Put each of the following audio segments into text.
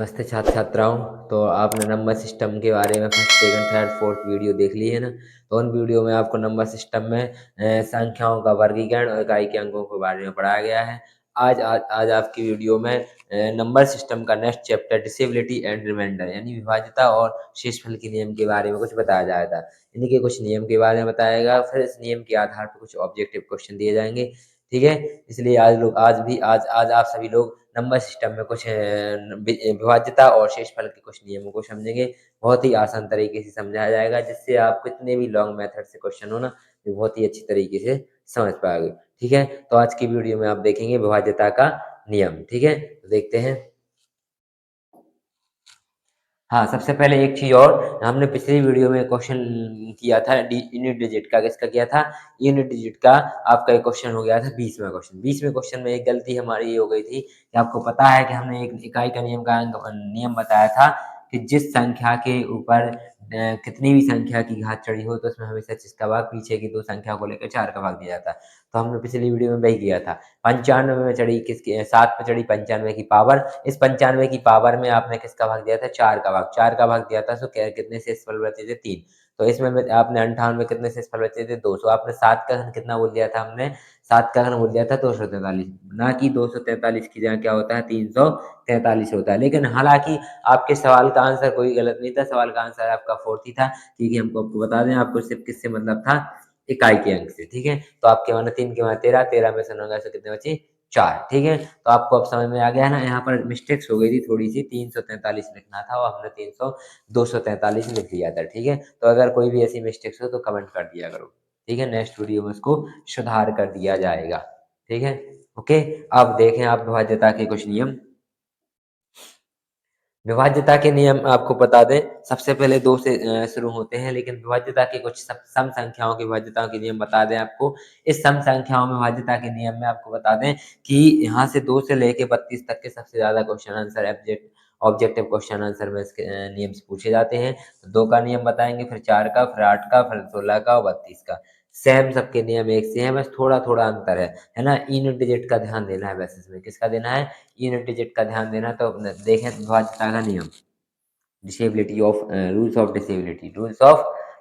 नमस्ते छात्र छात्राओं। तो आपने नंबर सिस्टम के बारे में first second third fourth video देख ली है ना। तो उन वीडियो में आपको नंबर सिस्टम में संख्याओं का वर्गीकरण और इकाई के अंकों के बारे में पढ़ाया गया है। आज आपकी वीडियो में नंबर सिस्टम का next chapter divisibility and remainder यानी विभाज्यता और शेषफल के नियम के बारे में कुछ बताया जाएगा। इनके कुछ नियम के बारे में बताएगा, फिर इस नियम के आधार पर कुछ ऑब्जेक्टिव क्वेश्चन दिए जाएंगे। ठीक है, इसलिए आज आप सभी लोग नंबर सिस्टम में कुछ विभाज्यता और शेषफल के कुछ नियमों को समझेंगे। बहुत ही आसान तरीके से समझाया जाएगा, जिससे आप कितने भी लॉन्ग मेथड से क्वेश्चन हो ना, ये बहुत ही अच्छी तरीके से समझ पाओगे। ठीक है, तो आज की वीडियो में आप देखेंगे विभाज्यता का नियम। ठीक है, तो देखते हैं। हाँ, सबसे पहले एक चीज़ और, हमने पिछली वीडियो में क्वेश्चन किया था यूनिट डिजिट का। किसका किया था? यूनिट डिजिट का। आपका एक क्वेश्चन हो गया था 20वां क्वेश्चन। 20वें क्वेश्चन में एक गलती हमारी ये हो गई थी कि आपको पता है कि हमने एक इकाई का नियम बताया था कि जिस संख्या के ऊपर कितनी भी संख्या की घात चढ़ी हो तो उसमें हमेशा जिसका भाग पीछे की दो संख्या को लेकर 4 का भाग दिया जाता है। तो हमने पिछली वीडियो में वही किया था। 95 में चढ़ी किसकी 7 पे चढ़ी 95 की पावर। इस 95 की पावर में आपने किसका भाग दिया था? 4 का भाग। 4 का भाग दिया था, तो कितने शेषफल बचे थे? 3। तो इसमें आपने 58 में कितने शेषफल बचे थे? 200। आपने 7 का घन कितना बोल दिया था? हमने 7 का घन बोल दिया था 243, ना कि 243 की जगह क्या होता है? 343 होता है। लेकिन हालांकि आपके सवाल का आंसर कोई गलत नहीं था। सवाल का आंसर आपका 4 ही था, क्योंकि हमको आपको बता दें, आपको सिर्फ किससे मतलब था? इकाई के अंक से। ठीक है, तो आपके माना 3 के माना 13, 13 में से 9 से कितने बचे? 4। ठीक है, तो आपको अब समझ में आ गया है ना। यहाँ पर मिस्टेक्स हो गई थी थोड़ी सी, 343 लिखना था और हमने 243 लिख लिया था। ठीक है, तो अगर कोई भी ऐसी मिस्टेक्स हो तो कमेंट कर दिया करो। ठीक है, नेक्स्ट वीडियो में उसको सुधार कर दिया जाएगा। ठीक है, ओके। अब देखें आप विभाज्यता के कुछ नियम। विभाज्यता के नियम आपको बता दें, सबसे पहले 2 से शुरू होते हैं, लेकिन विभाज्यता के कुछ सम संख्याओं की विभाज्यता के नियम बता दें आपको। इस सम संख्याओं में विभाज्यता के नियम में आपको बता दें कि यहाँ से 2 से लेके 32 तक के सबसे ज़्यादा question answer objective question answer में इसके नियम से पूछे जाते हैं। तो 2 का नियम बताएँगे, फिर 4 का, फिर 8 का, फिर 16 का और 32 का। सेम सबके नियम एक से हैं, बस थोड़ा-थोड़ा अंतर है ना? यूनिट डिजिट का ध्यान देना है बस इसमें। किसका देना है? यूनिट डिजिट का ध्यान देना। तो देखें विभाज्यता का नियम, disability of rules of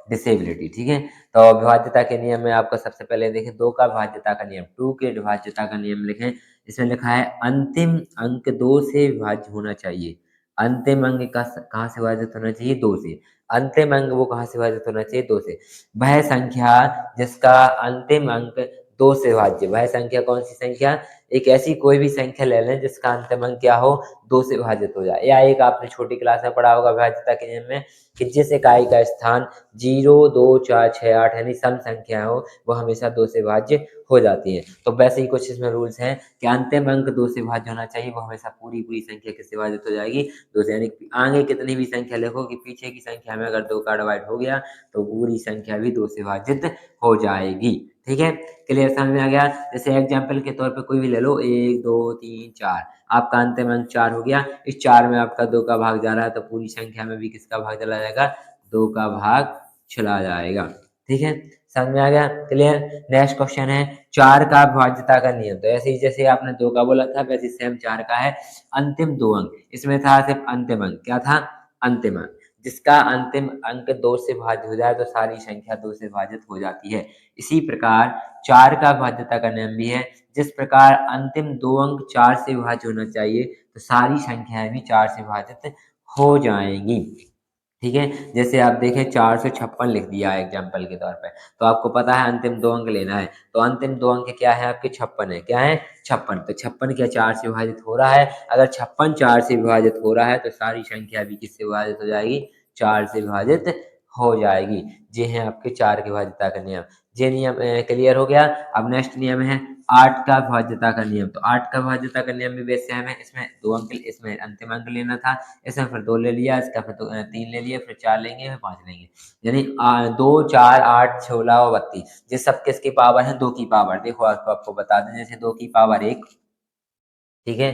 disability. ठीक है, तो विभाज्यता के नियम में आपका सबसे पहले देखें 2 का विभाज्यता का नियम। 2 के विभाज्यता का नियम लिखें। इसमें लिखा है अंतिम अंक 2 से विभाज्य होना चाहिए। अंतिम अंक का कहाँ से विभाजित होना चाहिए? 2 से। अंतिम अंक वो कहाँ से विभाजित होना चाहिए? 2 से। वह संख्या जिसका अंतिम अंक 2 से विभाज्य, वह संख्या कौन सी संख्या? एक ऐसी कोई भी संख्या ले लें जिसका अंतिम अंक क्या हो? 2 से विभाजित हो जाए। या एक आपने छोटी क्लास में पढ़ा होगा विभाज्यता के नियम में कि जिस इकाई का स्थान 0, 2, 4, 6, 8 यानी सम संख्या हो, वो हमेशा 2 से विभाज्य हो जाती है। तो वैसे ही कुछ इसमें रूल्स हैं कि अंतिम अंक 2 से विभाज्य होना चाहिए, वो हमेशा पूरी संख्या किससे विभाजित हो जाएगी? 2 से। यानी आगे कितनी भी संख्या लिखोगी, पीछे की संख्या में अगर 2 का डिवाइड हो गया तो पूरी संख्या भी 2 से विभाजित हो जाएगी। ठीक है, क्लियर समझ में आ गया? जैसे एग्जाम्पल के तौर पे कोई भी ले लो, 1, 2, 3, 4। आपका अंतिम अंक 4 हो गया। इस 4 में आपका 2 का भाग जा रहा है, तो पूरी संख्या में भी किसका भाग चला जाएगा? 2 का भाग चला जाएगा। ठीक है, समझ में आ गया? क्लियर? नेक्स्ट क्वेश्चन है 4 का विभाज्यता का नियम। तो ऐसे ही जैसे आपने 2 का बोला था, वैसे सेम 4 का है। अंतिम 2 अंक, इसमें था सिर्फ अंतिम अंक। क्या था? अंतिम अंक। जिसका अंतिम अंक 2 से विभाज्य हो जाए तो सारी संख्या 2 से विभाजित हो जाती है। इसी प्रकार 4 का विभाज्यता का नियम भी है। जिस प्रकार अंतिम 2 अंक 4 से विभाज्य होना चाहिए, तो सारी संख्याएं भी 4 से विभाजित हो जाएंगी। ठीक है, जैसे आप देखें 456 लिख दिया है एग्जाम्पल के तौर पे, तो आपको पता है अंतिम 2 अंक लेना है। तो अंतिम 2 अंक क्या है आपके? 56 है। क्या है? 56। तो 56 क्या 4 से विभाजित हो रहा है? अगर 56 4 से विभाजित हो रहा है तो सारी संख्या भी किससे विभाजित हो जाएगी? 4 से विभाजित हो जाएगी। ये है आपके 4 की विभाज्यता का नियम। ये नियम क्लियर हो गया। अब नेक्स्ट नियम है 8 का विभाज्यता का नियम। तो 8 का विभाज्यता का नियम भी बेस सेम है। इसमें 2 अंक, इसमें अंतिम अंक लेना था, इसमें फिर 2 ले लिया, इसका फिर 3 ले लिया, फिर 4 लेंगे, फिर 5 लेंगे। यानी 2, 4, 8, 16 और 32, ये सब किसकी पावर है? 2 की पावर। देखो आपको बता दें, जैसे 2 की पावर 1, ठीक है,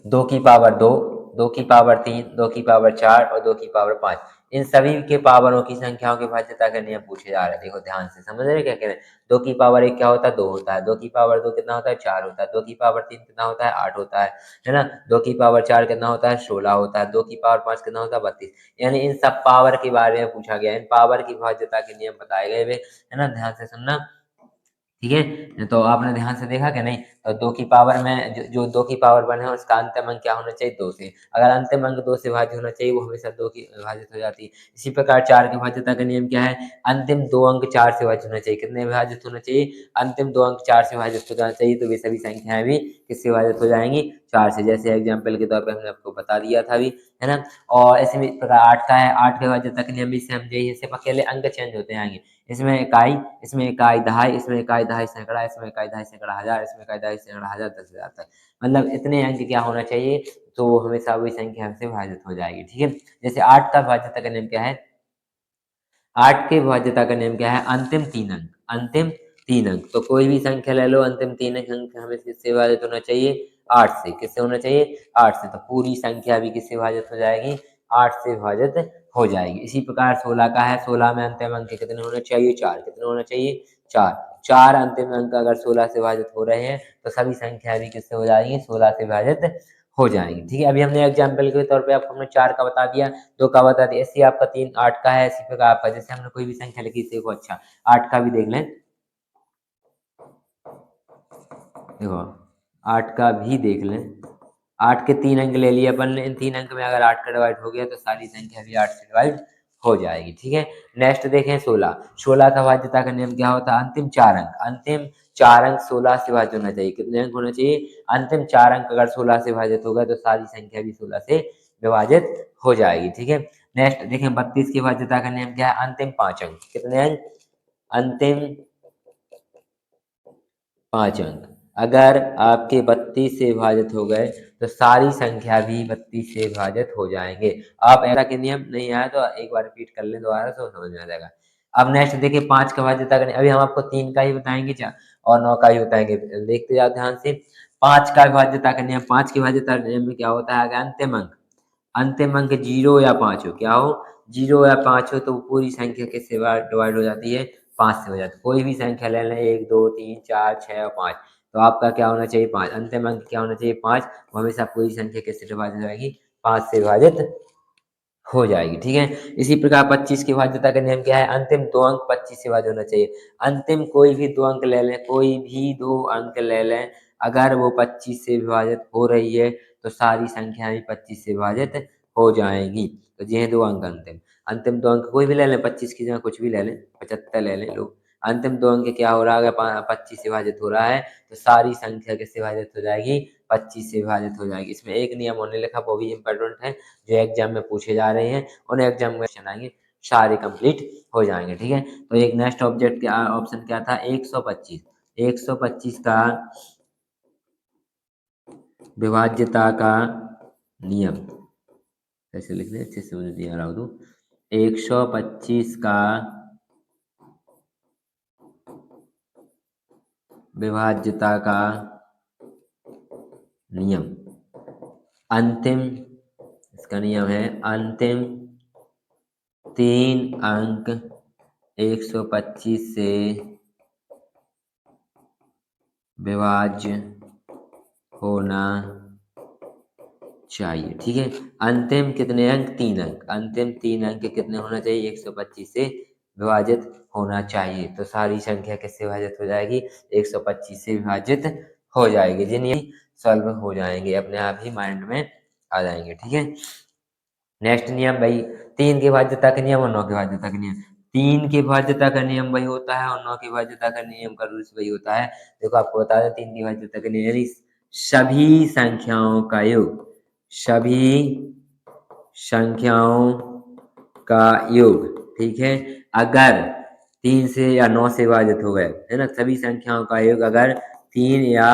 2 की पावर 2, 2 की पावर 3, 2 की पावर 4 और 2 की पावर 5। इन सभी के पावरों की संख्याओं की भाज्यता का नियम पूछे जा रहे हैं। देखो ध्यान से समझ रहे हैं क्या कह रहे हैं। 2 की पावर 1 क्या होता है, 2 होता है। 2 की पावर 2 कितना होता है, 4 होता है। 2 की पावर 3 कितना होता है, 8 होता है ना। 2 की पावर 4 कितना होता है, 16 होता है। 2 की पावर 5 कितना होता है, 32। यानी इन सब पावर के बारे में पूछा गया है। इन पावर की भाज्यता के नियम बताए गए हुए, है ना। ध्यान से सुनना, ठीक है। तो आपने ध्यान से देखा कि नहीं। तो 2 की पावर में जो 2 की पावर 1 है उसका अंतिम अंक क्या होना चाहिए, 2 से। अगर अंतिम अंक 2 से भाज्य होना चाहिए, वो हमेशा 2 की विभाजित हो जाती है। इसी प्रकार 4 की भाज्यता का नियम क्या है, अंतिम 2 अंक 4 से भाज्य होना चाहिए। कितने विभाजित होना चाहिए, अंतिम 2 अंक 4 से भाज्य हो जाना चाहिए। तो वे सभी संख्याएं भी किससे विभाजित हो जाएंगी, 4 से। जैसे एग्जाम्पल के तौर पर हमने आपको बता दिया था अभी, है ना। और ऐसे भी प्रकार 8 का है, 8 के भाज्यता का नियम भी समझे। सिर्फ अकेले अंक चेंज होते आएंगे। इसमें इकाई दहाई, इसमें इकाई दहाई सैकड़ा, इसमें इकाई दहाई सैकड़ा हजार, इसमें इकाई दहाई सैकड़ा हजार, 10,000 तक। मतलब इतने अंक क्या होना चाहिए, तो हमेशा वही संख्या हमसे विभाजित हो जाएगी, ठीक है। जैसे 8 का भाज्यता का नियम क्या है, 8 के भाज्यता का नियम क्या है, अंतिम 3 अंक। अंतिम 3 अंक, तो कोई भी संख्या ले लो, अंतिम 3 अंक हमें किससे विभाजित होना चाहिए, 8 से। किससे होना चाहिए, 8 से। तो पूरी संख्या भी किससे विभाजित हो जाएगी, 8 से विभाजित हो जाएगी। इसी प्रकार 16 का है, 16 में अंतिम अंक कितने होने चाहिए, 4। कितने होना चाहिए, 4। 4 अंतिम अंक अगर 16 से विभाजित हो रहे हैं, तो सभी संख्या भी किससे हो जाएंगी, 16 से विभाजित हो जाएंगी, ठीक है। अभी हमने एग्जाम्पल के तौर पे आपको हमने 4 का बता दिया, 2 का बता दिया। ऐसे आपका 3 8 का है, इसी प्रकार आपका जैसे हमने कोई भी संख्या लिखी, देखो अच्छा 8 का भी देख लें। देखो 8 का भी देख लें। 8 के 3 अंक ले लिए अपन ने, इन 3 अंक में अगर 8 का डिवाइड हो गया तो सारी संख्या भी 8 से डिवाइड हो जाएगी, ठीक है। नेक्स्ट देखें 16। 16 का भाज्यता का नियम क्या होता है, अंतिम 4 अंक। अंतिम 4 अंक 16 से भाज्य होना चाहिए। कितने अंक होना चाहिए, अंतिम 4 अंक अगर 16 से भाजित होगा तो सारी संख्या भी 16 से विभाजित हो जाएगी, ठीक है। नेक्स्ट देखें 32 की भाज्यता का नियम क्या है, अंतिम 5 अंक। कितने अंक, अंतिम 5 अंक अगर आपके 32 से विभाजित हो गए तो सारी संख्या भी 32 से विभाजित हो जाएंगे। आप ऐसा के नियम नहीं आया तो एक बार रिपीट कर लें दोबारा, तो समझ में आ जाएगा। अब नेक्स्ट देखिए 5 का भाज्यता का नियम। अभी हम आपको 3 का ही बताएंगे और 9 का ही बताएंगे, देखते जाओ ध्यान से। 5 का भाज्यता का नियम, 5 की भाज्यता का नियम में क्या होता है, अगर अंतिम अंक 0 या 5 हो, क्या हो, 0 या 5 हो, तो पूरी संख्या किससे डिवाइड हो जाती है, 5 से हो जाती है। कोई भी संख्या ले लें, 1 2 3 4 6 और 5, तो आपका क्या होना चाहिए, 5। अंतिम अंक क्या होना चाहिए, 5। वो हमेशा पूरी संख्या किससे डिवाइड हो जाएगी, 5 से विभाजित हो जाएगी, ठीक है। इसी प्रकार 25 की भाज्यता का नियम क्या है, अंतिम 2 अंक 25 से विभाजित होना चाहिए। अंतिम कोई भी 2 अंक ले लें, कोई भी 2 अंक ले लें, अगर वो 25 से विभाजित हो रही है तो सारी संख्याएं भी 25 से विभाजित हो जाएंगी। तो ये हैं 2 अंक अंतिम। अंतिम 2 अंक कोई भी ले लें, 25 की जगह कुछ भी ले लें, 75 ले लें लोग। अंतिम 2 अंक क्या हो रहा है, अगर 25 से विभाजित हो रहा है तो सारी संख्या किससे विभाजित हो जाएगी, 25 से विभाजित हो जाएगी। इसमें एक नियम होने लिखा, वो भी इम्पोर्टेंट है, जो एग्जाम में पूछे जा रहे हैं। उन एग्जाम में क्वेश्चन आएंगे, सारे कंप्लीट हो जाएंगे, ठीक है। तो एक नेक्स्ट ऑब्जेक्ट क्या ऑप्शन क्या था, 125। 125 का विभाज्यता का नियम, कैसे लिख रहे अच्छे से मुझे दिया रहा हूँ। 125 का विभाज्यता का नियम, अंतिम, इसका नियम है अंतिम 3 अंक 125 से विभाज्य होना चाहिए, ठीक है। अंतिम कितने अंक, 3 अंक। अंतिम 3 अंक कितने होना चाहिए, 125 से विभाजित होना चाहिए। तो सारी संख्या किससे विभाजित हो जाएगी, 125 से विभाजित हो जाएगी। जिन्हें सॉल्व हो जाएंगे, अपने आप ही माइंड में आ जाएंगे, ठीक है। नेक्स्ट नियम भाई, 3 की भाज्यता का नियम और 9 की भाज्यता का नियम। 3 की भाज्यता का नियम वही होता है और 9 की भाज्यता का नियम का रूल्स वही होता है। देखो आपको बता दें, 3 की भाज्यता का नियम यानी सभी संख्याओं का योग, सभी संख्याओं का योग, ठीक है। अगर 3 से या 9 से विभाजित हो गए, है ना, सभी संख्याओं का योग अगर 3 या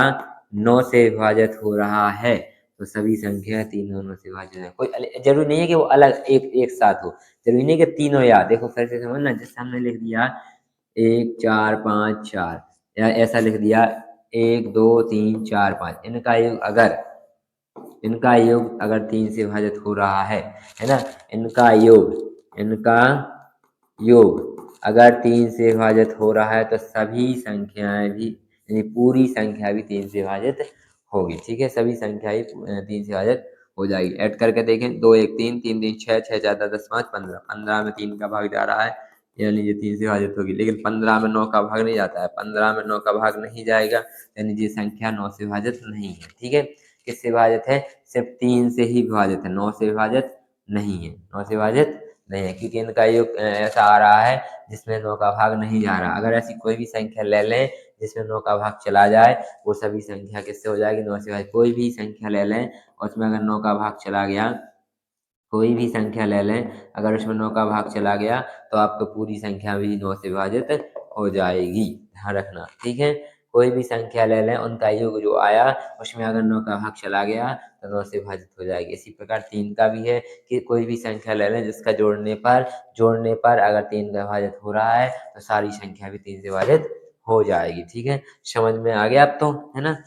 9 से विभाजित हो रहा है तो सभी संख्या 3 और 9 से विभाजित है। कोई जरूरी नहीं है कि वो अलग एक एक साथ हो, जरूरी नहीं कि तीनों याद। देखो फिर से समझना, जैसे हमने लिख दिया 1 4 5 4, या ऐसा लिख दिया 1 2 3 4 5, इनका योग अगर 3 से विभाजित हो रहा है ना, इनका योग इनका योग अगर 3 से विभाजित हो रहा है तो सभी संख्याएं भी यानी पूरी संख्या भी 3 से विभाजित होगी। ठीक है, सभी संख्याएं 3 से विभाजित हो जाएगी। ऐड करके देखें, 2 1 3, 3 3 6, 6 4 10 5 15, 15 में 3 का भाग जा रहा है यानी ये 3 से विभाजित होगी। लेकिन 15 में 9 का भाग नहीं जाता है, 15 में 9 का भाग नहीं जाएगा यानी ये संख्या 9 से विभाजित नहीं है। ठीक है, किससे विभाजित है? सिर्फ 3 से ही विभाजित है, 9 से विभाजित नहीं है, 9 से विभाजित नहीं है, क्योंकि इनका योग ऐसा आ रहा है जिसमें 9 का भाग नहीं जा रहा। अगर ऐसी कोई भी संख्या ले लें जिसमें 9 का भाग चला जाए, वो सभी संख्या किससे हो जाएगी? 9 से विभाजित। कोई भी संख्या ले लें और उसमें अगर 9 का भाग चला गया, कोई भी संख्या ले लें अगर उसमें 9 का भाग चला गया तो आपको पूरी संख्या भी 9 से विभाजित हो जाएगी, ध्यान रखना। ठीक है, कोई भी संख्या ले लें उनका योग जो आया उसमें अगर 9 का भाग चला गया तो 9 से विभाजित हो जाएगी। इसी प्रकार 3 का भी है कि कोई भी संख्या ले लें जिसका जोड़ने पर अगर 3 का विभाजित हो रहा है तो सारी संख्या भी 3 से विभाजित हो जाएगी। ठीक है, समझ में आ गया अब तो, है ना?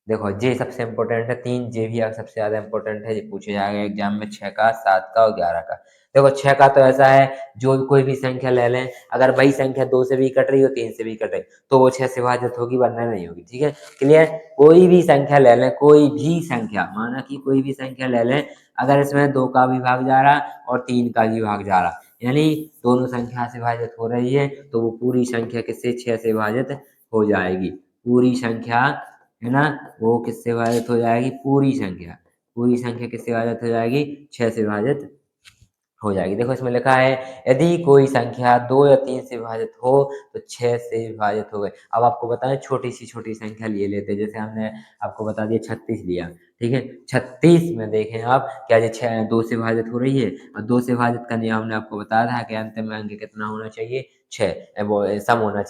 देखो ये सबसे इम्पोर्टेंट है, 3 जे भी सबसे ज्यादा इम्पोर्टेंट है, ये पूछे जाएगा एग्जाम में 6 का, 7 का और 11 का। देखो 6 का तो ऐसा है, जो कोई भी संख्या ले लें अगर वही संख्या 2 से भी कट रही हो 3 से भी कट रही तो वो 6 से विभाजित होगी वरना नहीं होगी। ठीक है, क्लियर? कोई भी संख्या ले लें, कोई भी संख्या, माना कि कोई भी संख्या ले लें अगर इसमें 2 का भी भाग जा रहा और 3 का भी भाग जा रहा यानी दोनों संख्या से विभाजित हो रही है तो वो पूरी संख्या किससे? 6 से विभाजित हो जाएगी। पूरी संख्या, है ना, वो किससे विभाजित हो जाएगी? पूरी संख्या, पूरी संख्या किससे विभाजित हो जाएगी? 6 से विभाजित हो जाएगी। देखो इसमें लिखा है यदि कोई संख्या 2 या 3 से विभाजित हो तो 6 से विभाजित हो गए। अब आपको बताएं छोटी संख्या लिए लेते हैं, जैसे हमने आपको बता दिया 36 लिया। ठीक है, 36 में देखें आप क्या ये 2 से विभाजित हो रही है और 2 से विभाजित का नियम हमने आपको बताया था कि अंतिम अंक कितना होना चाहिए? 6, वो सम होना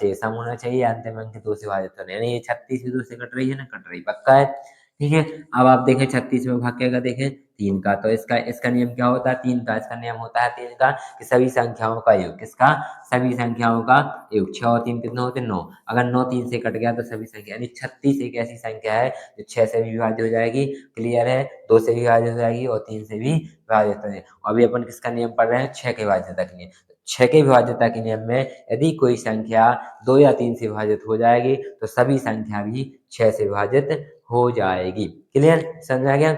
चाहिए अंतिम अंक 2 से विभाजित होना यानी ये 36 भी 2 से कट रही है ना? कट रही, पक्का है। ठीक है, अब आप देखें 36 में भाग क्या देखें? 3 का, तो इसका इसका नियम क्या होता है? 3 का, इसका नियम होता है 3 का कि सभी संख्याओं का योग, किसका? सभी संख्याओं का योग। 6 और 3 कितने होते हैं? 9। अगर 9 3 से कट गया तो सभी संख्या यानी 36 एक ऐसी संख्या है जो 6 से भी विभाजित हो जाएगी, क्लियर है? 2 से भी विभाजित हो जाएगी और 3 से भी विभाजित हो जाएगी। अभी अपन किसका नियम पढ़ रहे हैं? 6 के विभाज्यता के नियम। 6 के विभाज्यता के नियम में यदि कोई संख्या 2 या 3 से विभाजित हो जाएगी तो सभी संख्या भी 6 से विभाजित हो जाएगी। क्लियर? समझ आ गया?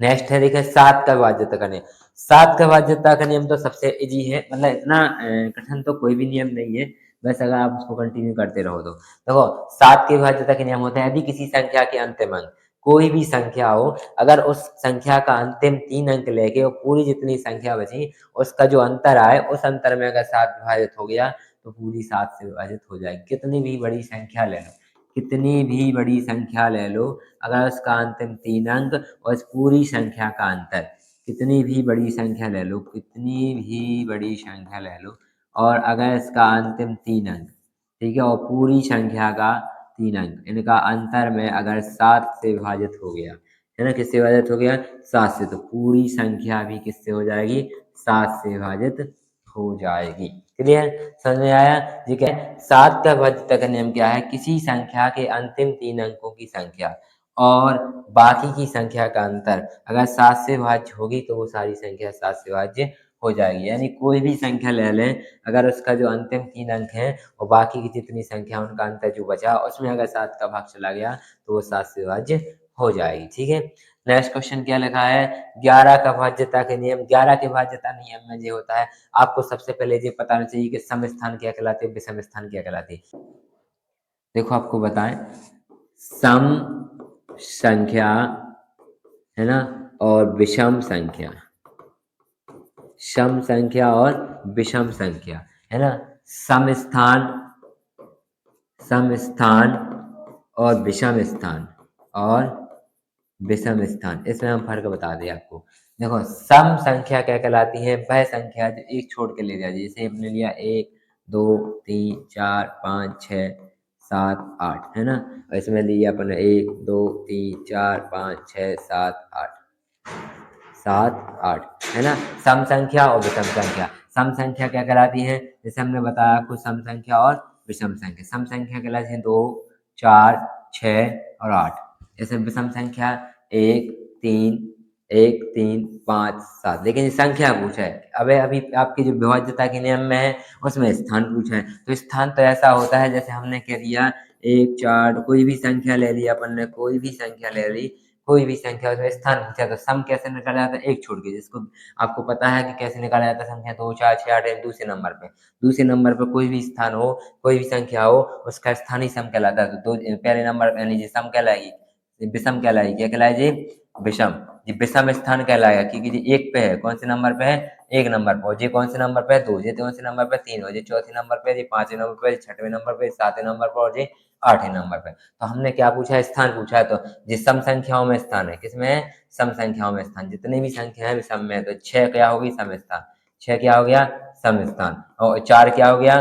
नेक्स्ट है देखिए 7 का विभाज्यता का नियम। 7 का विभाज्यता का नियम तो सबसे इजी है, मतलब इतना कठिन तो कोई भी नियम नहीं है, बस अगर आप उसको कंटिन्यू करते रहो तो। देखो 7 के विभाज्यता के नियम होते हैं यदि किसी संख्या के अंतिम अंक, कोई भी संख्या हो अगर उस संख्या का अंतिम 3 अंक लेके और पूरी जितनी संख्या बची उसका जो अंतर आए उस अंतर में अगर 7 विभाजित हो गया तो पूरी 7 से विभाजित हो जाएगी। कितनी भी बड़ी संख्या ले लो, कितनी भी बड़ी संख्या ले लो, अगर उसका अंतिम 3 अंक और इस पूरी संख्या का अंतर, कितनी भी बड़ी संख्या ले लो, कितनी भी बड़ी संख्या ले लो और अगर इसका अंतिम 3 अंक, ठीक है, और पूरी संख्या का 3 अंक, इनका अंतर में अगर 7 से विभाजित हो गया, है ना, किससे विभाजित हो गया? 7 से, तो पूरी संख्या भी किससे हो जाएगी? 7 से विभाजित हो जाएगी। क्लियर? समझ में आया? ठीक है, 7 का विभाज्यता का नियम क्या है? किसी संख्या के अंतिम 3 अंकों की संख्या और बाकी की संख्या का अंतर अगर 7 से भाज्य होगी तो वो सारी संख्या 7 से भाज्य हो जाएगी। यानी कोई भी संख्या ले लें अगर उसका जो अंतिम 3 अंक है और बाकी की जितनी संख्या उनका अंतर जो बचा उसमें अगर 7 का भाग चला गया तो वो 7 से भाज्य हो जाएगी। ठीक है, नेक्स्ट क्वेश्चन क्या लिखा है? 11 का भाज्यता के नियम। 11 के भाज्यता नियम में ये होता है, आपको सबसे पहले ये पता होना चाहिए कि सम स्थान क्या कहलाते हैं, विषम स्थान क्या कहलाते हैं। देखो आपको बताएं, सम संख्या, है ना, और विषम संख्या, सम संख्या और विषम संख्या, है ना, सम स्थान, सम स्थान और विषम स्थान और विषम स्थान, इसमें हम फर्क बता दें आपको। देखो सम संख्या क्या कहलाती है? वह संख्या जो एक छोड़ के ले जाए, जैसे हमने लिया 1 2 3 4 5 6 7 8, है ना, और इसमें लिया अपन 1 2 3 4 5 6 7 8, 7 8, है ना, सम संख्या और विषम संख्या। सम संख्या क्या कहलाती है? जैसे हमने बताया आपको सम संख्या और विषम संख्या। सम संख्या कहलाती है 2 4 6 और 8। जैसे विषम संख्या 1 3 1, 3, 5, 7 लेकिन ये संख्या पूछा है। अबे अभी आपकी जो विभाज्यता के नियम में है उसमें स्थान पूछा है। तो स्थान तो ऐसा होता है जैसे हमने कह दिया 1, 4 कोई भी संख्या ले ली अपन ने, कोई भी संख्या ले ली, कोई भी संख्या उसमें स्थान पूछा तो सम कैसे निकाला जाता है 1 छोड़ के, जिसको आपको पता है कि कैसे निकाला जाता है संख्या 2, 4, 6, 8 दूसरे नंबर पे। दूसरे नंबर पे कोई भी स्थान हो, कोई भी संख्या हो उसका स्थान ही सम कहलाता है। तो पहले नंबर पे यानी सम कहलाएगी, विषम कहलाएगी। क्या कहलाएगी? विषम। ये विषम स्थान कहलाएगा क्योंकि ये एक पे है। कौन से नंबर पे है? एक नंबर पे। और ये कौन से नंबर पे है? 2। ये कौन से नंबर पे? 3। और ये चौथे नंबर पे, ये पांचवें नंबर पे, छठवें नंबर पे, सातवें नंबर पे और ये आठवें नंबर पे। तो हमने क्या पूछा है? स्थान पूछा है। तो जिस सम संख्याओं में स्थान है, किसमें है? सम संख्याओं में स्थान। जितनी भी संख्या है विषम में, तो 6 क्या होगी? सम स्थान। 6 क्या हो गया? सम स्थान। और 4 क्या हो गया?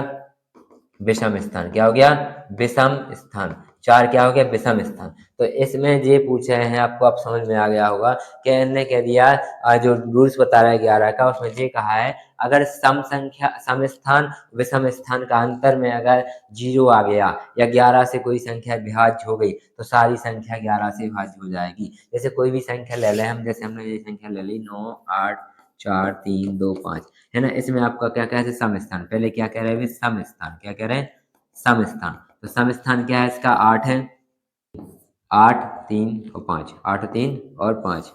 विषम स्थान। क्या हो गया? विषम स्थान। 4 क्या हो गया? विषम स्थान। तो इसमें ये पूछे हैं आपको, अब समझ में आ गया होगा कि इन्होंने कह दिया जो रूल्स बता रहा है 11 का, उसमें ये कहा है अगर सम संख्या, सम स्थान विषम स्थान का अंतर में अगर 0 आ गया या 11 से कोई संख्या विभाज्य हो गई तो सारी संख्या 11 से विभाज्य हो जाएगी। जैसे कोई भी संख्या ले लें हम, जैसे हमने ये संख्या ले ली 9, 8, 4, 3, 2, 5 है ना। इसमें आपका क्या कह रहे हैं? सम स्थान। पहले क्या कह रहे हैं? सम स्थान। क्या कह रहे हैं? सम स्थान। तो सम स्थान क्या है इसका? 8 है। 8, 3 और 5। 8, 3 और 5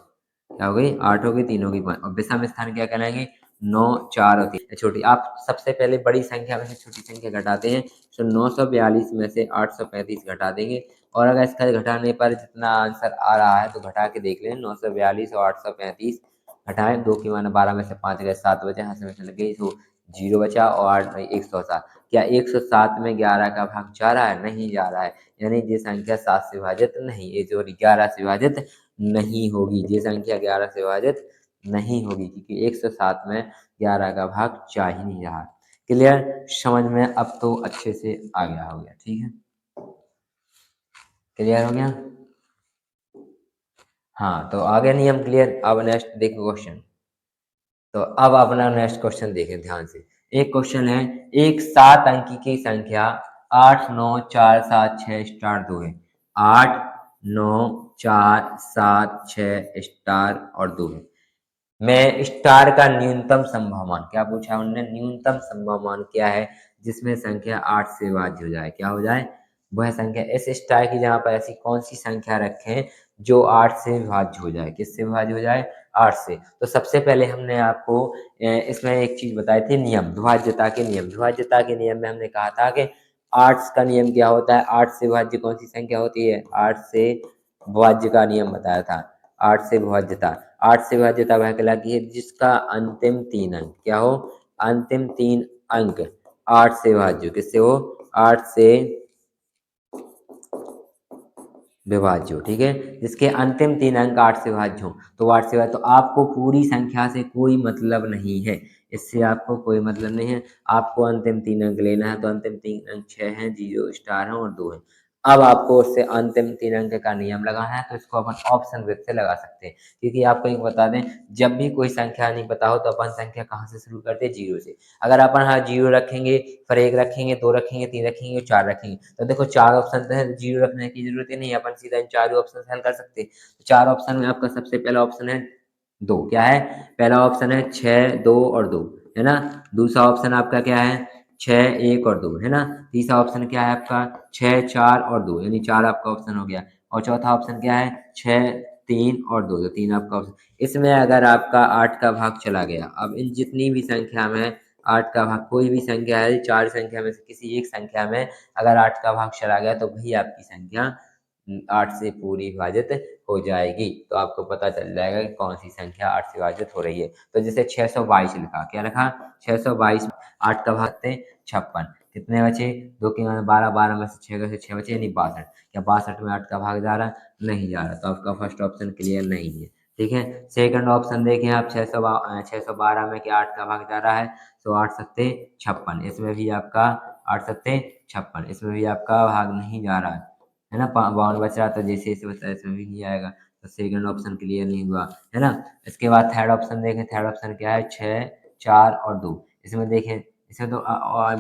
क्या हो गई? 8 हो गई, 3 हो गई, 5। और विषम स्थान क्या कहलाएंगे? 9, 4 और 3 छोटी। आप सबसे पहले बड़ी संख्या में से छोटी संख्या घटाते हैं तो 942 में से 835 घटा देंगे। और अगर इसका घटाने पर जितना आंसर आ रहा है तो घटा के देख लें। 942 और 835 घटाएं, 2 की माने 12 में से 5 गए, 7 बचे, हाथ में से लग गई तो 0 बचा और 8 107। क्या 107 में 11 का भाग जा रहा है? नहीं जा रहा है। यानी ये संख्या 7 से विभाजित नहीं, ये जो 11 से विभाजित नहीं होगी। ये संख्या 11 से विभाजित नहीं होगी क्योंकि 107 में 11 का भाग जा ही नहीं रहा। क्लियर? समझ में अब तो अच्छे से आ गया हो गया। ठीक है, क्लियर हो गया? हाँ, तो आ गया नियम क्लियर। अब नेक्स्ट देखो क्वेश्चन। तो अब अपना नेक्स्ट क्वेश्चन देखें ध्यान से। एक क्वेश्चन है, एक 7 अंकी की संख्या 8, 9, 4, 7, 6 स्टार 2 है। 8, 9, 4, 7, 6 स्टार और 2 है। मैं स्टार का न्यूनतम संभव मान, क्या पूछा उन्होंने? न्यूनतम संभव मान क्या है जिसमें संख्या 8 से विभाज्य हो जाए? क्या हो जाए? वह संख्या इस स्टार की जगह पर ऐसी कौन सी संख्या रखें जो 8 से विभाज्य हो जाए? किससे विभाज्य हो जाए? 8 से। तो सबसे पहले हमने आपको इसमें एक चीज बताई थी, नियम, विभाज्यता के नियम। विभाज्यता के नियम में हमने कहा था कि 8 का नियम क्या होता है? 8 से विभाज्य कौन सी संख्या होती है? 8 से विभाज्य का नियम बताया था। 8 से विभाज्यता, 8 से विभाज्यता वह कहलाती है जिसका अंतिम 3 अंक क्या हो? अंतिम 3 अंक 8 से विभाज्य हो। किससे हो? 8 से विभाज्य हो। ठीक है, जिसके अंतिम 3 अंक 8 से विभाज्य हो तो 8 से विभाज्य। तो आपको पूरी संख्या से कोई मतलब नहीं है, इससे आपको कोई मतलब नहीं है। आपको अंतिम 3 अंक लेना है तो अंतिम 3 अंक 6 हैं, 0 स्टार है और 2 है। अब आपको उससे अंतिम 3 अंक का नियम लगाना है तो इसको अपन ऑप्शन विद से लगा सकते हैं। क्योंकि आपको एक बता दें, जब भी कोई संख्या नहीं पता हो तो अपन संख्या कहाँ से शुरू करते हैं? 0 से। अगर अपन हाँ 0 रखेंगे, फिर 1 रखेंगे, 2 रखेंगे, 3 रखेंगे, 4 रखेंगे, तो देखो 4 ऑप्शन तो है, 0 रखने की जरूरत ही नहीं है, अपन सीधा इन 4 ऑप्शन से हल कर सकते हैं। तो 4 ऑप्शन में आपका सबसे पहला ऑप्शन है 2। क्या है? पहला ऑप्शन है 6, 2 और 2 है ना। दूसरा ऑप्शन आपका क्या है? 6, 1 और 2 है ना। तीसरा ऑप्शन क्या है आपका? 6, 4 और 2 यानी 4 आपका ऑप्शन हो गया। और चौथा ऑप्शन क्या है? 6, 3 और 2 तो 3 आपका ऑप्शन। इसमें अगर आपका 8 का भाग चला गया, अब इन जितनी भी संख्या में 8 का भाग, कोई भी संख्या है 4 संख्या में से किसी एक संख्या में अगर 8 का भाग चला गया तो वही आपकी संख्या 8 से पूरी विभाजित हो जाएगी। तो आपको पता चल जाएगा कि कौन सी संख्या 8 से विभाजित हो रही है। तो जैसे 622 लिखा, क्या लिखा? 622, 8 का भाग थे 56, कितने बचे? 2 के माने 12, 12 में से 6 गए, 6 बचे यानी 62। क्या 62 में 8 का भाग जा रहा है? नहीं जा रहा। तो आपका फर्स्ट ऑप्शन क्लियर नहीं है। ठीक है, सेकंड ऑप्शन देखें आप, 612 में क्या 8 का भाग जा रहा है? तो 8 सत्ते 56, इसमें भी आपका 8 सत्ते 56, इसमें भी आपका भाग नहीं जा रहा है ना। 52 बच रहा, तो जैसे इसे बचा इसमें भी नहीं आएगा। तो सेकंड ऑप्शन क्लियर नहीं हुआ है ना। इसके बाद थर्ड ऑप्शन देखें, थर्ड ऑप्शन क्या है? 6, 4 और 2। इसमें देखें, इसमें तो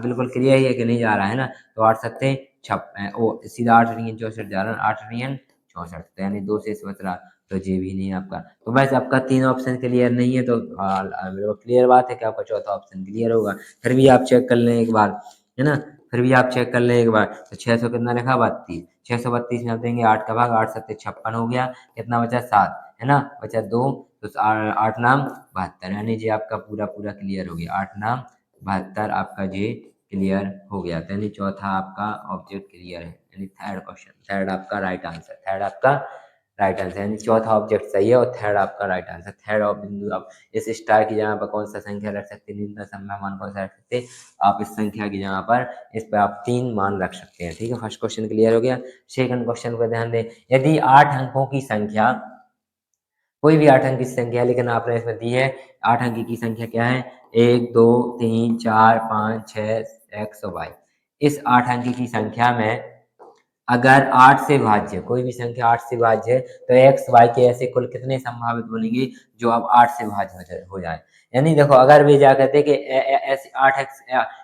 बिल्कुल क्लियर ही है कि नहीं जा रहा है ना। तो 8 सत्ते छप ओ सीधा 8 रीन 64 जा रहा है, 8 रीन 64, तो यानी 2 शेष बच रहा, तो ये भी नहीं है आपका। तो बस आपका 3 ऑप्शन क्लियर नहीं है, तो मेरे को क्लियर बात है कि आपका चौथा ऑप्शन क्लियर होगा। फिर भी आप चेक कर लें एक बार, है ना? फिर भी आप चेक कर लें एक बार, तो 600 कितना लिखा 32, 632 में आप देंगे 8 का भाग, 8 सत्ते 56 हो गया, कितना बचा 7, है ना? बचा 2, तो 8 नाम 72, यानी जी आपका पूरा पूरा क्लियर हो गया, 8 नाम 72 आपका जी क्लियर हो गया। तो यानी चौथा आपका ऑब्जेक्ट क्लियर है, यानी थर्ड क्वेश्चन, थर्ड आपका राइट आंसर, थर्ड आपका राइट आंसर, यानी चौथा ऑब्जेक्ट सही है और थर्ड आपका राइट आंसर। थर्ड बिंदु आप इस स्टार की जगह पर कौन सा संख्या रख सकते हैं, न्यूनतम संभव मान कौन सा रख सकते हैं, आप इस संख्या की जगह पर इस पर आप 3 मान रख सकते हैं। ठीक है, फर्स्ट क्वेश्चन क्लियर हो गया। सेकंड क्वेश्चन पर ध्यान दें, यदि 8 अंकों की संख्या, कोई भी 8 अंक की संख्या है, लेकिन आपने इसमें दी है 8 अंक की संख्या क्या है, 1 2 3 4 5 6 एक्स और वाई। इस 8 अंक की संख्या में अगर 8 से भाज्य, कोई भी संख्या 8 से भाज्य है, तो एक्स वाई के ऐसे कुल कितने संभावित बनेंगे जो अब 8 से भाज्य हो जाए। यानी देखो, अगर वे क्या कहते हैं कि ऐसी 8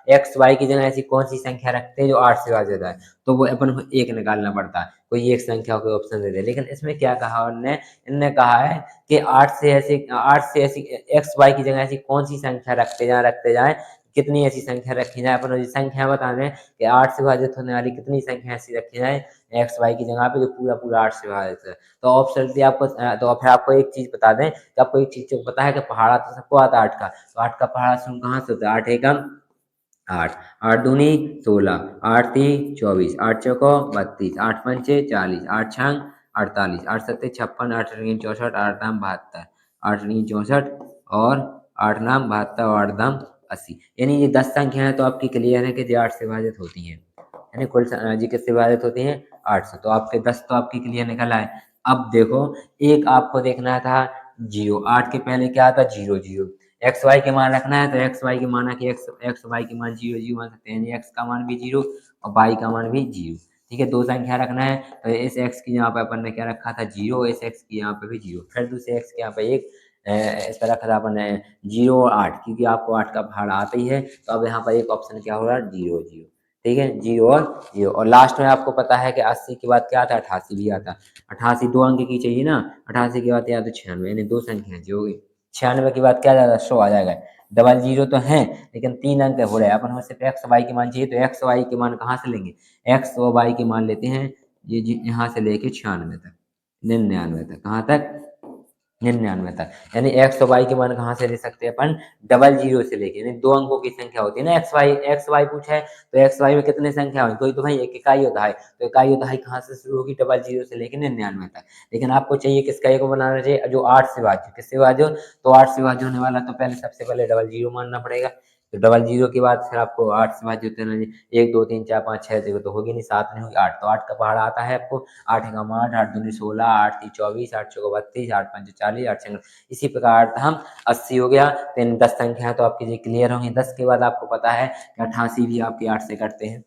एक्स वाई की जगह ऐसी कौन सी संख्या रखते हैं जो 8 से भाज्य हो जाए, तो वो अपन को एक निकालना पड़ता है, कोई एक संख्या को ऑप्शन दे दे। लेकिन इसमें क्या कहा उन्होंने, इनने कहा है कि 8 से ऐसी एक्स वाई की जगह ऐसी कौन सी संख्या रखते जाए, कितनी ऐसी संख्या रखी जाए, अपन संख्या बता दें कि 8 से विभाजित होने वाली कितनी संख्या ऐसी रखी जाए एक्स वाई की जगह पे, जो पूरा पूरा 8 से विभाजित है। तो ऑप्शन दिया आपको, तो फिर आपको एक चीज बता दें कि आपको एक चीज पता है कि पहाड़ा तो सबको आता है 8 का, तो 8 का पहाड़ा शुरू कहाँ से होता है, 8 एकम 8, 8 दूनी 16, 8 तीन 24, 8 चौको 32, 8 पंचे 40, 8 छंग 48, 8 सत्ते 56, 8 रंगीन 64, 8 दाम 72, 8 रंगीन 64 और 8 नाम 72 और 8 दाम 80। यानी ये 10 संख्या है, तो आपकी क्लियर है कि ये 8 से विभाजित होती हैं, यानी कुल जी किससे विभाजित होती हैं, 8 से। तो आपके 10 तो आपकी क्लियर निकल आए। अब देखो, एक आपको देखना था जीरो, 8 के पहले क्या आता, जीरो जीरो, एक्स वाई के मान रखना है, तो एक्स वाई के मान की एक्स वाई के मान जीरो जीरो मान सकते हैं, यानी एक्स का मान भी जीरो और वाई का मान भी जीरो। ठीक है, दो संख्या रखना है, तो इस एक्स की यहाँ पे अपन ने क्या रखा था, जीरो, इस एक्स की यहाँ पे भी जीरो, फिर दूसरे एक्स के यहाँ पे एक, इस पर रखा था अपन ने जीरो और 8, क्योंकि आपको 8 का भाड़ आता ही है, तो अब यहाँ पर एक ऑप्शन क्या हो रहा है, जीरो जीरो। ठीक है, जीरो और जीरो, और लास्ट में आपको पता है कि 80 के बाद क्या आता है, 88 भी आता है। 88 दो अंक की चाहिए ना, 88 के बाद या तो 96, यानी दो संख्या जो होगी, 96 के बाद क्या आ जाएगा, 100 आ जाएगा। डबल जीरो तो है, लेकिन 3 अंक हो रहे हैं, अपन सिर्फ एक्स वाई के मान चाहिए, तो एक्स वाई के मान कहाँ से लेंगे, एक्स और वाई के मान लेते हैं ये यहाँ से लेके 96 तक, 99 तक, कहाँ तक, 99 तक। यानी एक्स और वाई के मान कहाँ से ले सकते हैं अपन, डबल जीरो से लेके, यानी दो अंकों की संख्या होती है ना, एक्स वाई पूछा है, तो एक्स वाई में कितने संख्या होगी, कोई तो भाई एक इकाई होता है, तो इकाई होता है कहाँ से शुरू होगी, डबल जीरो से लेके 99 तक। लेकिन आपको चाहिए किसका एक बनाना चाहिए, जो 8 से भाज्य, किससे भाज्य, तो 8 से भाज्य होने वाला, तो पहले सबसे पहले डबल जीरो मानना पड़ेगा, तो डबल जीरो के बाद फिर आपको 8 से भाज्य होते हैं, 1 2 3 4 5 6 देखो, तो होगी नहीं, 7 नहीं होगी 8, तो 8 का पहाड़ा आता है आपको, 8 एकम 8, 8 दूनी 16, 8 तीन 24, 8 चौको 32, 8 पंचे 40, 8 छंग, इसी प्रकार हम 80 हो गया। तो इन 10 संख्या तो आपकी जी क्लियर होंगी। 10 के बाद आपको पता है कि 88 भी आपके 8 से कटते हैं,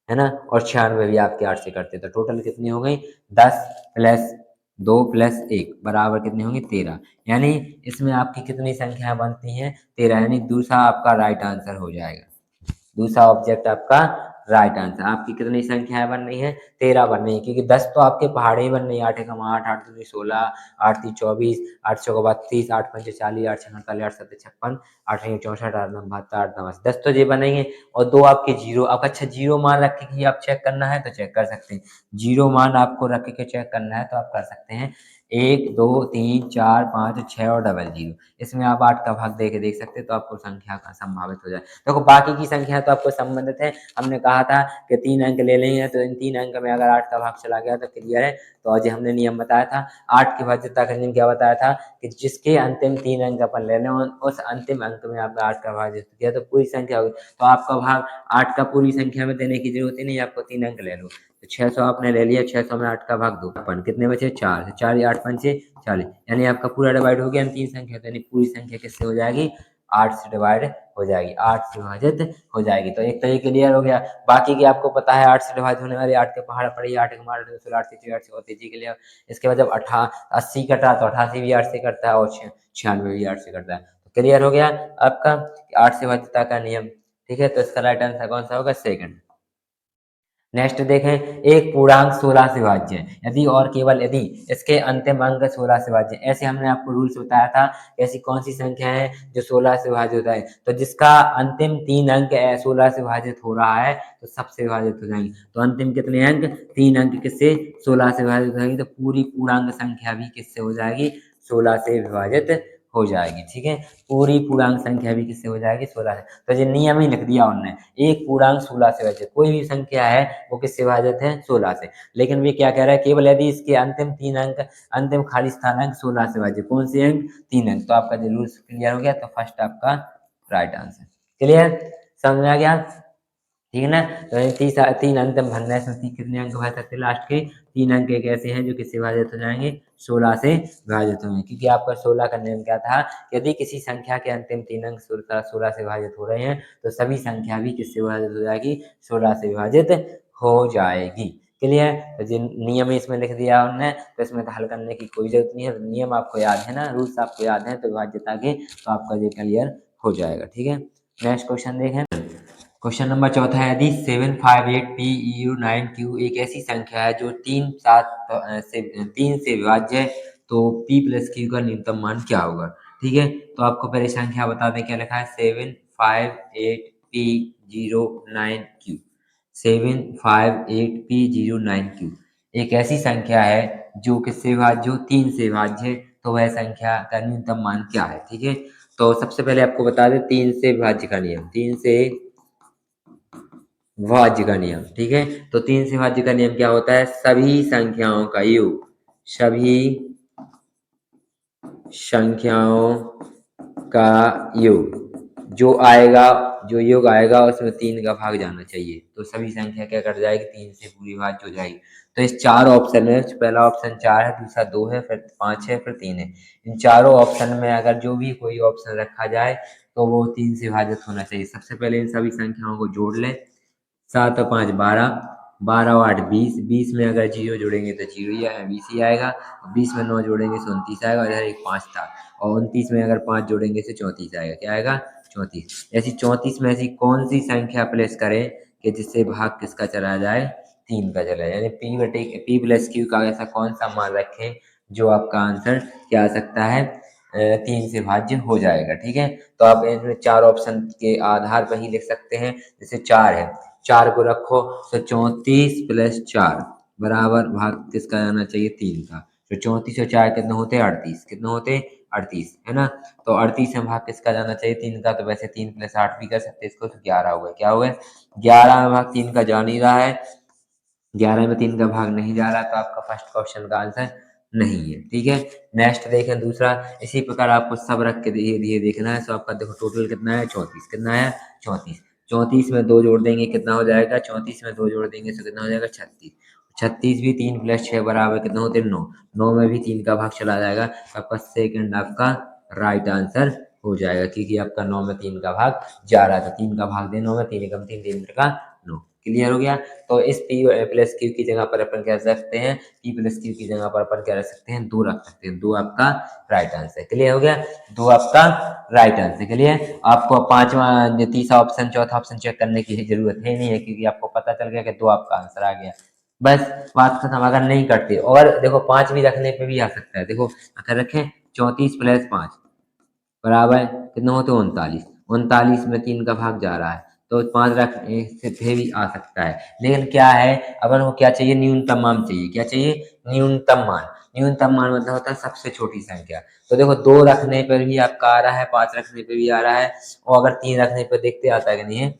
है ना, और 96 भी आपके 8 से कटते हैं, तो टोटल कितनी हो गई, 10 प्लस 2 प्लस 1 बराबर कितनी होंगी, 13। यानी इसमें आपकी कितनी संख्याएं बनती हैं, 13, यानी दूसरा आपका राइट आंसर हो जाएगा। दूसरा ऑब्जेक्ट आपका राइट आंसर। आपकी कितनी संख्याएं बन रही हैं, 13 बन रही है, क्योंकि 10 तो आपके पहाड़े ही बन रही है, 8 एकम 8, 8 दूनी 16, 8 तीन 24, 8 चौको 32, 8 पंचे 40, 8 छः 48, 8 सत्ते 56, 8 नौ 64, 8 नौ 72, 8 नौ 10 तो ये बनेंगे, और दो आपके जीरो। अब अच्छा, जीरो मान रख के आप चेक करना है तो चेक कर सकते हैं, जीरो मान आपको रख के चेक करना है तो आप कर सकते हैं, 1 2 3 4 5 6 और डबल जीरो, इसमें आप 8 का भाग दे के देख सकते हैं, तो आपको संख्या का संभावित हो जाए। देखो, बाकी की संख्या तो आपको संबंधित है, हमने कहा था कि 3 अंक ले लेंगे, तो इन 3 अंक में अगर 8 का भाग चला गया तो क्लियर है। तो आज हमने नियम बताया था 8 की भाज्यता का नियम, क्या बताया था कि जिसके अंतिम 3 अंक अपन ले लें, उस अंतिम अंक में आपने 8 का भाग किया तो पूरी संख्या होगी, तो आपका भाग 8 का पूरी संख्या में देने की जरूरत ही नहीं, आपको 3 अंक ले लो, तो 600 आपने ले लिया, 600 में 8 का भाग दो, अपन कितने बचे, 4, 4 या 8 पंचे 40, यानी आपका पूरा डिवाइड हो गया, 3 संख्या, तो यानी पूरी संख्या किससे हो जाएगी, 8 से डिवाइड हो जाएगी, 8 से विभाजित हो जाएगी। तो एक तो ये क्लियर हो गया। बाकी की आपको पता है 8 से डिवाइड होने वाली, 8 के पहाड़ पड़ी, 8 के मार 16, 8 से 8 से तेजी के लिए। इसके बाद जब 80 कटा तो 88 भी 8 से कटता है और 96 भी 8 से कटता है। तो क्लियर हो गया आपका 8 से विभाज्यता का नियम। ठीक है, तो इसका राइट आंसर कौन सा होगा, सेकंड। नेक्स्ट देखें, एक पूर्णांक 16 से भाज्य है यदि और केवल यदि इसके अंतिम अंक 16 से भाज्य है। ऐसे हमने आपको रूल्स बताया था, ऐसी कौन सी संख्या है जो 16 से विभाजित होता है, तो जिसका अंतिम 3 अंक 16 से विभाजित हो रहा है तो सबसे विभाजित हो जाएंगे। तो अंतिम कितने अंक, 3 अंक किससे 16 से विभाजित हो जाएंगे, तो पूरी पूर्णांक संख्या भी किससे हो जाएगी, 16 से विभाजित हो जाएगी। ठीक है, पूरी पूर्णांक संख्या भी किससे हो जाएगी, 16 से। तो ये नियम ही लिख दिया उन्होंने, एक पूर्णांक 16 से विभाजित, कोई भी संख्या है वो किससे विभाजित है, 16 से। लेकिन वे क्या कह रहा है, केवल यदि इसके अंतिम 3 अंक, अंतिम खाली स्थान अंक 16 से विभाजित, कौन से अंक, 3 अंक। तो आपका जरूर क्लियर हो गया, तो फर्स्ट आपका राइट आंसर। क्लियर, समझ में आ गया, ठीक है ना। तो 3 अंक भरना है, इसमें कितने अंक भर सकते हैं, लास्ट के 3 अंक एक ऐसे हैं जो किससे विभाजित हो जाएंगे, 16 से विभाजित होंगे। क्योंकि आपका 16 का नियम क्या था, यदि किसी संख्या के अंतिम 3 अंक 16 से विभाजित हो रहे हैं तो सभी संख्या भी किससे विभाजित हो जाएगी, 16 से विभाजित हो जाएगी। क्लियर, तो जिन नियम इसमें लिख दिया उन्होंने, तो इसमें हल करने की कोई जरूरत नहीं है, नियम आपको याद है ना, रूल्स आपको याद है, तो विभाज्यता के, तो आपका ये क्लियर हो जाएगा। ठीक है, नेक्स्ट क्वेश्चन देखें। क्वेश्चन नंबर चौथा है, यदि 758PEU9Q एक ऐसी संख्या है जो 3 से विभाज्य है तो P प्लस Q का न्यूनतम मान क्या होगा। ठीक है, तो आपको पहले संख्या बता दें, क्या लिखा है, 758P09Q, 758P09Q एक ऐसी संख्या है जो किससे विभाज्य, जो 3 से विभाज्य है, तो वह संख्या का न्यूनतम मान क्या है। ठीक है, तो सबसे पहले आपको बता दें 3 से विभाज्य का नियम, 3 से भाज्य का नियम। ठीक है, तो 3 से भाज्य का नियम क्या होता है, सभी संख्याओं का योग, सभी संख्याओं का योग जो आएगा, जो योग आएगा उसमें 3 का भाग जाना चाहिए, तो सभी संख्या क्या कर जाएगी, 3 से पूरी भाज्य हो जाएगी। तो इस 4 ऑप्शन में पहला ऑप्शन 4 है, दूसरा 2 है, फिर 5 है, फिर 3 है। इन चारों ऑप्शन में अगर जो भी कोई ऑप्शन रखा जाए तो वो 3 से विभाजित होना चाहिए। सबसे पहले इन सभी संख्याओं को जोड़ लें, 7 और 5 12, 12 और 8 20, 20 में अगर जीरो जोड़ेंगे तो जीरो ही आएगा, 20 ही आएगा, 20 में 9 जोड़ेंगे तो 29 आएगा, और इधर एक 5 था, और 29 में अगर 5 जोड़ेंगे तो 34 आएगा, क्या आएगा, 34। ऐसी 34 में ऐसी कौन सी संख्या प्लेस करें कि जिससे भाग किसका चला जाए, 3 का चला जाए, यानी P प्लस Q का ऐसा कौन सा मान रखें जो आपका आंसर क्या आ सकता है, 3 से भाज्य हो जाएगा। ठीक है, तो आप इसमें 4 ऑप्शन के आधार पर ही लिख सकते हैं। जैसे 4 है, 4 को रखो तो 34 प्लस 4 बराबर भाग किसका जाना चाहिए, 3 का। तो 34 और 4 कितने होते हैं, 38, कितने होते हैं, 38, है ना। तो 38 में भाग किसका जाना चाहिए, 3 का। तो वैसे 3 प्लस 8 भी कर सकते हैं इसको, तो 11 हुआ, क्या हुआ, 11 में भाग 3 का जा नहीं रहा है, 11 में 3 का भाग नहीं जा रहा, तो आपका फर्स्ट क्वेश्चन का आंसर नहीं है। ठीक है, नेक्स्ट देखें दूसरा, इसी प्रकार आपको सब रख के धीरे धीरे देखना है। तो आपका देखो टोटल कितना है, 34, कितना है, 34, 34 में 2 जोड़ देंगे कितना हो जाएगा, 34 में 2 जोड़ देंगे तो कितना हो जाएगा, 36, 36 भी 3 प्लस 6 बराबर कितना होते हैं, 9, 9 में भी 3 का भाग चला जाएगा, तो आपका सेकंड आपका राइट आंसर हो जाएगा, क्योंकि आपका 9 में 3 का भाग जा रहा था, 3 का भाग दे 9 में, 3 एकम 3, 3 का 9। क्लियर हो गया। तो इस P प्लस Q की जगह पर अपन क्या रख सकते हैं, P प्लस Q की जगह पर अपन क्या रख सकते हैं, 2 रख सकते हैं, 2 आपका राइट आंसर। क्लियर हो गया, 2 आपका राइट आंसर। क्लियर, आपको पांचवा तीसरा ऑप्शन चौथा ऑप्शन चेक करने की जरूरत है नहीं है, क्योंकि आपको पता चल गया कि 2 आपका आंसर आ गया, बस बात खत्म। अगर नहीं करते, और देखो 5 भी रखने पे भी आ सकता है, देखो अगर रखें 34 प्लस 5 बराबर कितना होते हैं, 39, 39 में 3 का भाग जा रहा है, तो 5 रखने से फिर भी आ सकता है। लेकिन क्या है, अपन को क्या चाहिए, न्यूनतम मान चाहिए, क्या चाहिए, न्यूनतम मान। न्यूनतम मान मतलब होता है सबसे छोटी संख्या। तो देखो 2 रखने पर भी आपका आ रहा है, 5 रखने पर भी आ रहा है, और अगर 3 रखने पर देखते आता है कि नहीं है,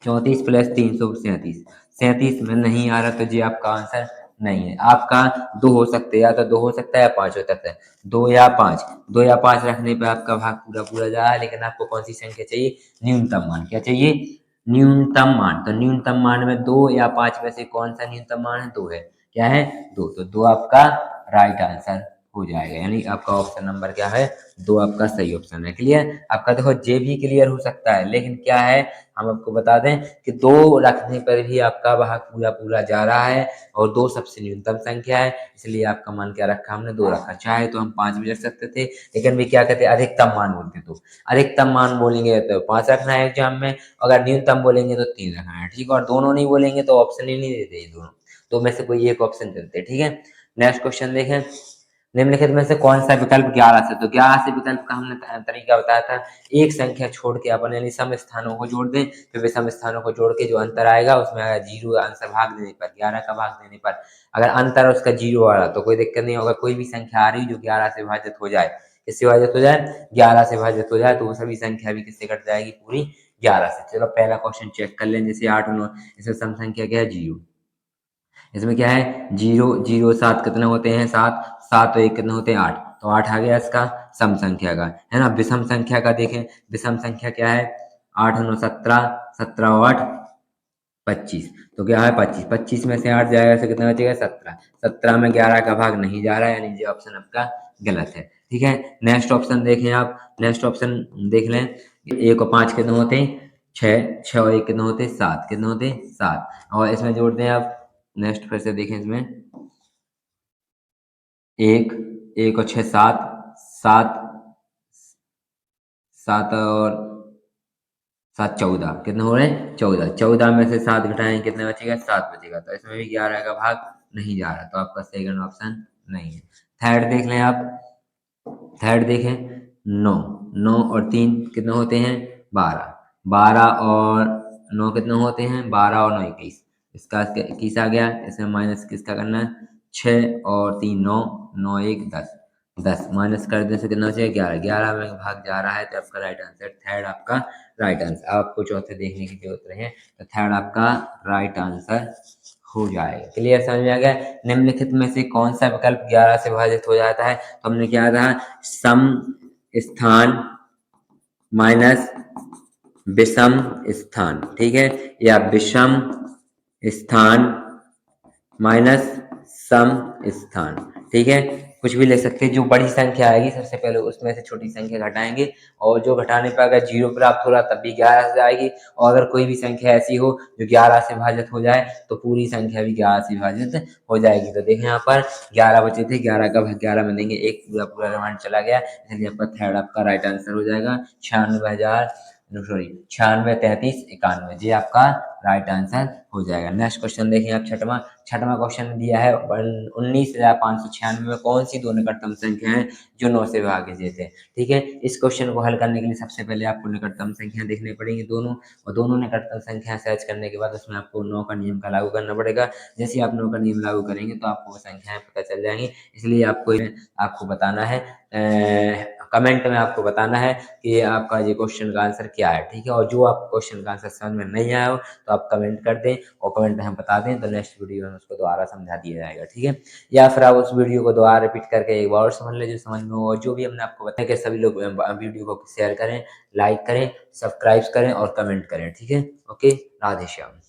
34 प्लस 337, 37 में नहीं आ रहा, तो जी आपका आंसर नहीं है। आपका 2 हो सकते हैं, या तो 2 हो सकता है या 5 हो सकता है, 2 या 5, 2 या 5 रखने पे आपका भाग पूरा पूरा जा रहा है, लेकिन आपको कौन सी संख्या चाहिए, न्यूनतम मान। क्या चाहिए, न्यूनतम मान। तो न्यूनतम मान में 2 या 5 में से कौन सा न्यूनतम मान है, 2 है, क्या है, 2, तो 2 आपका राइट आंसर हो जाएगा। यानी आपका ऑप्शन नंबर क्या है, 2 आपका सही ऑप्शन है। क्लियर? आपका देखो जे भी क्लियर हो सकता है, लेकिन क्या है हम आपको बता दें कि 2 रखने पर भी आपका भाग पूरा पूरा जा रहा है और 2 सबसे न्यूनतम संख्या है, इसलिए आपका मान क्या रखा हमने, 2 रखा। चाहे तो हम 5 भी रख सकते थे, लेकिन भी क्या कहते हैं अधिकतम मान बोलते, तो अधिकतम मान बोलेंगे तो 5 रखना है एग्जाम में, अगर न्यूनतम बोलेंगे तो 3 रखना है। ठीक है? और दोनों नहीं बोलेंगे तो ऑप्शन ही नहीं देते ये दोनों, तो में से कोई एक ऑप्शन चलते। ठीक है? नेक्स्ट क्वेश्चन देखें, निम्नलिखित में से कौन सा विकल्प 11 से, तो 11 से विकल्प का हमने तरीका बताया था, एक संख्या छोड़ के अपन यानी सम स्थानों को जोड़ दें, फिर विषम स्थानों को जोड़ के जो अंतर आएगा उसमें आएगा 0 आंसर भाग देने पर, 11 का भाग देने पर अगर अंतर उसका 0 आ रहा तो कोई दिक्कत नहीं होगा। कोई भी संख्या आ रही जो 11 से विभाजित हो जाए, किससे विभाजित हो जाए, 11 से विभाजित हो जाए, तो वो सभी संख्या भी किससे कट जाएगी, पूरी 11 से। चलो पहला क्वेश्चन चेक कर लें, जैसे 8 9, इसमें सम संख्या क्या है, 0। इसमें क्या है, 0 0 7 कितने होते हैं, 7 7 और 1 कितने होते हैं, 8, तो 8 आ गया इसका सम संख्या का, है ना। विषम संख्या का देखें, विषम संख्या क्या है, 8 9 17, 17 और 8 25, तो क्या है 25, 25 में से 8 जाएगा तो कितना बचेगा, 17, 17 में 11 का भाग नहीं जा रहा है, यानी ये ऑप्शन आपका गलत है। ठीक है? नेक्स्ट ऑप्शन देखें आप, नेक्स्ट ऑप्शन देख लें, 1 और 5 कितने होते हैं, 6, 6 और 1 कितने होते हैं, 7, कितने होते हैं, 7, और इसमें जोड़ दें आप। नेक्स्ट फिर से देखें, इसमें 1 1 और 6 7, 7 7 और 7 14, कितने हो रहे हैं, 14, 14 में से 7 घटाएं कितने बचेगा, 7 बचेगा, तो इसमें भी 11 का भाग नहीं जा रहा, तो आपका सेकंड ऑप्शन नहीं है। थर्ड देख लें आप, थर्ड देखें, 9 9 और 3 कितने होते हैं, 12, 12 और 9 कितने होते हैं, 12 और 9 21, इसका किस आ गया, इसमें माइनस किसका करना है, 6 और 3 9, 9 1 10, 10 माइनस कर देने से कितना हो जाएगा, 11, 11 में भाग जा रहा है, तो आपका राइट आंसर थर्ड आपका राइट आंसर। आपको चौथे देखने की जरूरत नहीं है, तो थर्ड आपका राइट आंसर हो जाएगा। क्लियर, समझ में आ गया? निम्नलिखित में से कौन सा विकल्प 11 से विभाजित हो जाता है, तो हमने क्या था, सम स्थान माइनस विषम स्थान, ठीक है, या विषम स्थान माइनस सम स्थान, ठीक है, कुछ भी ले सकते हैं। जो बड़ी संख्या आएगी सबसे पहले उसमें से छोटी संख्या घटाएंगे, और जो घटाने पर अगर 0 प्राप्त हो रहा तब भी 11 से आएगी, और अगर कोई भी संख्या ऐसी हो जो 11 से विभाजित हो जाए तो पूरी संख्या भी 11 से विभाजित हो जाएगी। तो देखें यहाँ पर 11 बचे थे, 11 का भाग 11 में देंगे, एक पूरा पूरा रिमाइंड चला गया, इसलिए आपका थर्ड आपका राइट आंसर हो जाएगा 96 33 91, ये आपका राइट आंसर हो जाएगा। नेक्स्ट क्वेश्चन देखें आप, छठवां छठवां क्वेश्चन दिया है 19,596 में कौन सी दो निकटतम संख्या है जो 9 से विभाजित है। ठीक है, इस क्वेश्चन को हल करने के लिए सबसे पहले आपको निकटतम संख्या देखनी पड़ेगी दोनों, और दोनों निकटतम संख्या सर्च करने के बाद उसमें आपको 9 का नियम का लागू करना पड़ेगा। जैसे ही आप 9 का नियम लागू करेंगे तो आपको वो संख्याएं पता चल जाएंगी। इसलिए आपको बताना है, कमेंट में आपको बताना है कि आपका ये क्वेश्चन का आंसर क्या है। ठीक है, और जो आप क्वेश्चन का आंसर समझ में नहीं आया हो तो आप कमेंट कर दें, और कमेंट में हम बता दें तो नेक्स्ट वीडियो में उसको दोबारा समझा दिया जाएगा। ठीक है, या फिर आप उस वीडियो को दोबारा रिपीट करके एक बार और समझ लें जो समझ में हो। और जो भी हमने आपको बताया कि सभी लोग वीडियो को शेयर करें, लाइक करें, सब्सक्राइब करें और कमेंट करें। ठीक है, ओके, राधे श्याम।